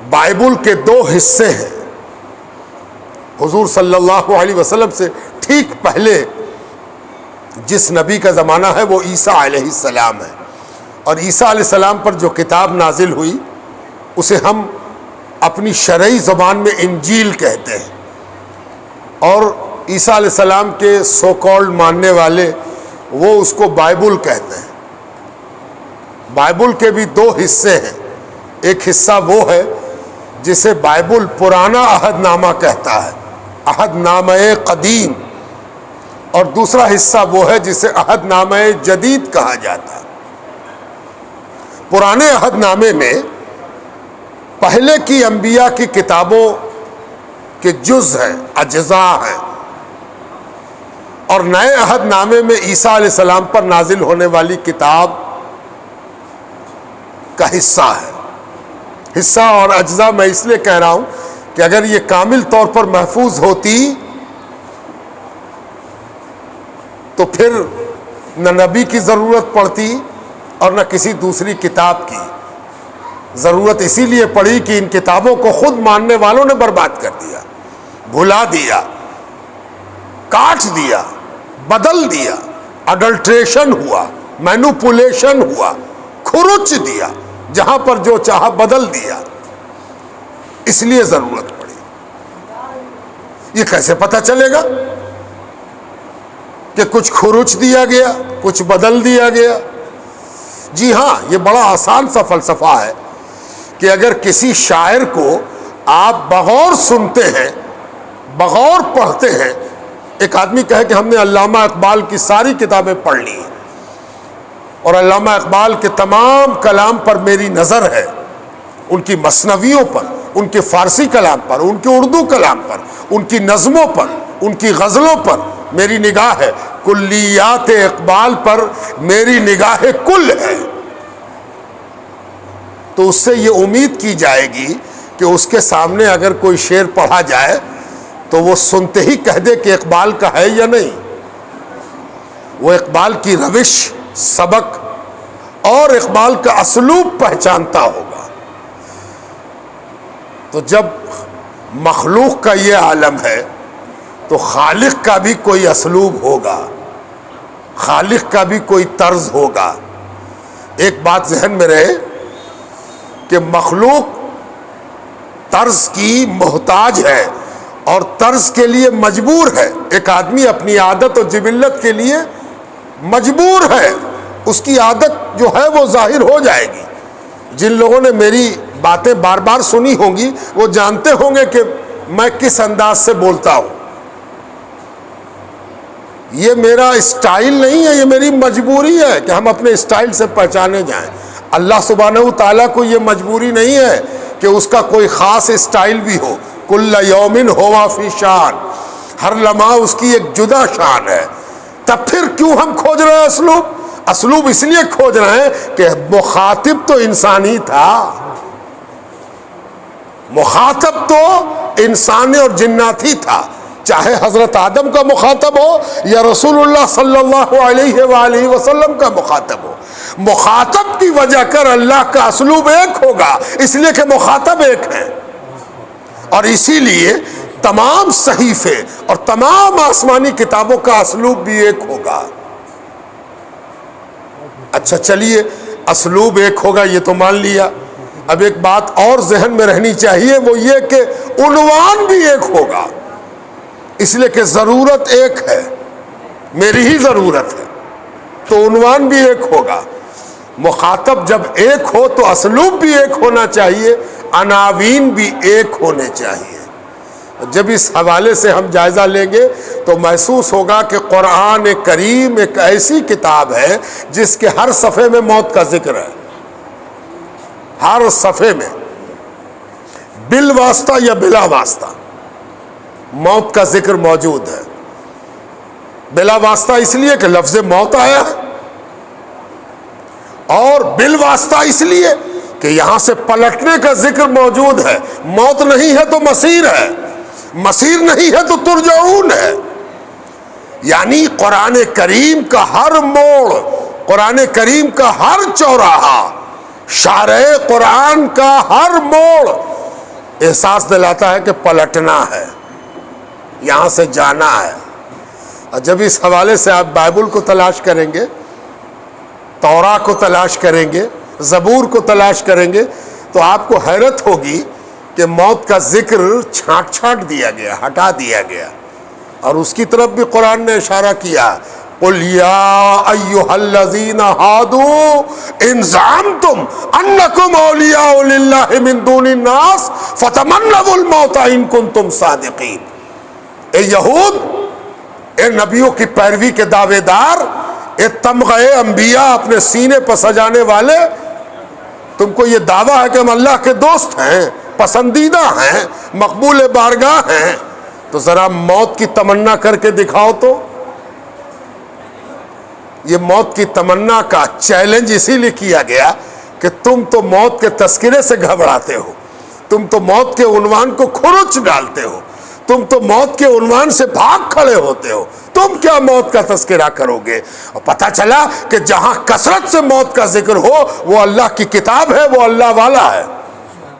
Bible کے دو حصے ہیں۔ حضور صلی اللہ علیہ وسلم سے ٹھیک پہلے جس نبی کا زمانہ ہے وہ عیسیٰ علیہ السلام ہے، اور عیسیٰ علیہ السلام پر جو کتاب نازل ہوئی اسے ہم اپنی شرعی زبان میں انجیل کہتے ہیں، اور عیسیٰ علیہ السلام کے سو کالڈ ماننے والے وہ اس کو بائبل کہتے ہیں۔ بائبل کے بھی دو حصے ہیں، ایک حصہ وہ ہے جسے بائبل پرانا عہد نامہ کہتا ہے، عہد نامہ قدیم، اور دوسرا حصہ وہ ہے جسے عہد نامہ جدید کہا جاتا ہے۔ پرانے عہد نامے میں پہلے کی انبیاء کی کتابوں کے جز ہیں، اجزاء ہیں، اور نئے عہد نامے میں عیسیٰ علیہ السلام پر نازل ہونے والی کتاب کا حصہ ہے۔ حصہ اور اجزاء میں اس لیے کہہ رہا ہوں کہ اگر یہ کامل طور پر محفوظ ہوتی تو پھر نہ نبی کی ضرورت پڑتی اور نہ کسی دوسری کتاب کی ضرورت۔ اسی لیے پڑی کہ ان کتابوں کو خود ماننے والوں نے برباد کر دیا، بھلا دیا، کاٹ دیا، بدل دیا، اڈلٹریشن ہوا، مینوپولیشن ہوا، کھرچ دیا، جہاں پر جو چاہا بدل دیا، اس لیے ضرورت پڑی۔ یہ کیسے پتہ چلے گا کہ کچھ کھرچ دیا گیا، کچھ بدل دیا گیا؟ جی ہاں، یہ بڑا آسان سا فلسفہ ہے کہ اگر کسی شاعر کو آپ بغور سنتے ہیں، بغور پڑھتے ہیں، ایک آدمی کہے کہ ہم نے علامہ اقبال کی ساری کتابیں پڑھ لی ہیں اور علامہ اقبال کے تمام کلام پر میری نظر ہے، ان کی مثنویوں پر، ان کے فارسی کلام پر، ان کے اردو کلام پر، ان کی نظموں پر، ان کی غزلوں پر میری نگاہ ہے، کلیات اقبال پر میری نگاہ کل ہے، تو اس سے یہ امید کی جائے گی کہ اس کے سامنے اگر کوئی شعر پڑھا جائے تو وہ سنتے ہی کہہ دے کہ اقبال کا ہے یا نہیں۔ وہ اقبال کی روش، سبق اور اقبال کا اسلوب پہچانتا ہوگا۔ تو جب مخلوق کا یہ عالم ہے تو خالق کا بھی کوئی اسلوب ہوگا، خالق کا بھی کوئی طرز ہوگا۔ ایک بات ذہن میں رہے کہ مخلوق طرز کی محتاج ہے اور طرز کے لیے مجبور ہے۔ ایک آدمی اپنی عادت و جبلت کے لیے مجبور ہے، اس کی عادت جو ہے وہ ظاہر ہو جائے گی۔ جن لوگوں نے میری باتیں بار بار سنی ہوں گی وہ جانتے ہوں گے کہ میں کس انداز سے بولتا ہوں۔ یہ میرا اسٹائل نہیں ہے، یہ میری مجبوری ہے کہ ہم اپنے اسٹائل سے پہچانے جائیں۔ اللہ سبحانہ وتعالیٰ کو یہ مجبوری نہیں ہے کہ اس کا کوئی خاص اسٹائل بھی ہو۔ کل یومن ہوا فی شان، ہر لمحہ اس کی ایک جدا شان ہے۔ تب پھر کیوں ہم کھوج رہے ہیں اسلوب؟ اسلوب اس لیے کھوج رہے ہیں کہ مخاطب تو انسان ہی تھا، مخاطب تو انسان اور جنات ہی تھا، چاہے حضرت آدم کا مخاطب ہو یا رسول اللہ صلی اللہ علیہ وآلہ وسلم کا مخاطب ہو۔ مخاطب کی وجہ کر اللہ کا اسلوب ایک ہوگا، اس لیے کہ مخاطب ایک ہے، اور اسی لیے تمام صحیفے اور تمام آسمانی کتابوں کا اسلوب بھی ایک ہوگا۔ اچھا چلیے، اسلوب ایک ہوگا یہ تو مان لیا، اب ایک بات اور ذہن میں رہنی چاہیے، وہ یہ کہ عنوان بھی ایک ہوگا، اس لیے کہ ضرورت ایک ہے، میری ہی ضرورت ہے، تو عنوان بھی ایک ہوگا۔ مخاطب جب ایک ہو تو اسلوب بھی ایک ہونا چاہیے، عناوین بھی ایک ہونے چاہیے۔ جب اس حوالے سے ہم جائزہ لیں گے تو محسوس ہوگا کہ قرآن کریم ایک ایسی کتاب ہے جس کے ہر صفحے میں موت کا ذکر ہے، ہر صفحے میں بالواسطہ یا بلا واسطہ موت کا ذکر موجود ہے۔ بلا واسطہ اس لیے کہ لفظ موت آیا ہے، اور بالواسطہ اس لیے کہ یہاں سے پلٹنے کا ذکر موجود ہے۔ موت نہیں ہے تو مسیر ہے، مسیر نہیں ہے تو ترجعون ہے۔ یعنی قرآن کریم کا ہر موڑ، قرآن کریم کا ہر چوراہا، شارع قرآن کا ہر موڑ احساس دلاتا ہے کہ پلٹنا ہے، یہاں سے جانا ہے۔ اور جب اس حوالے سے آپ بائبل کو تلاش کریں گے، توراہ کو تلاش کریں گے، زبور کو تلاش کریں گے، تو آپ کو حیرت ہوگی کہ موت کا ذکر چھانٹ دیا گیا، ہٹا دیا گیا۔ اور اس کی طرف بھی قرآن نے اشارہ کیا، قُلْ يَا أَيُّهَا الَّذِينَ هَادُوا إِنْ زَعَمْتُمْ أَنَّكُمْ أَوْلِيَاءُ لِلَّهِ مِنْ دُونِ النَّاسِ فَتَمَنَّوُا الْمَوْتَ إِن كُنتُمْ صَادِقِينَ۔ اے یہود، اے نبیوں کی پیروی کے دعوے دار، اے تمغے انبیاء اپنے سینے پر سجانے والے، تم کو یہ دعویٰ ہے کہ ہم اللہ کے دوست ہیں، پسندیدہ ہیں، مقبول بارگاہ ہیں، تو ذرا موت کی تمنا کر کے دکھاؤ تو۔ یہ موت کی تمنا کا چیلنج اسی لیے کیا گیا کہ تم تو موت کے تذکرے سے گھبراتے ہو، تم تو موت کے عنوان کو کھرچ ڈالتے ہو، تم تو موت کے عنوان سے بھاگ کھڑے ہوتے ہو، تم کیا موت کا تذکرہ کرو گے؟ اور پتہ چلا کہ جہاں کثرت سے موت کا ذکر ہو وہ اللہ کی کتاب ہے، وہ اللہ والا ہے۔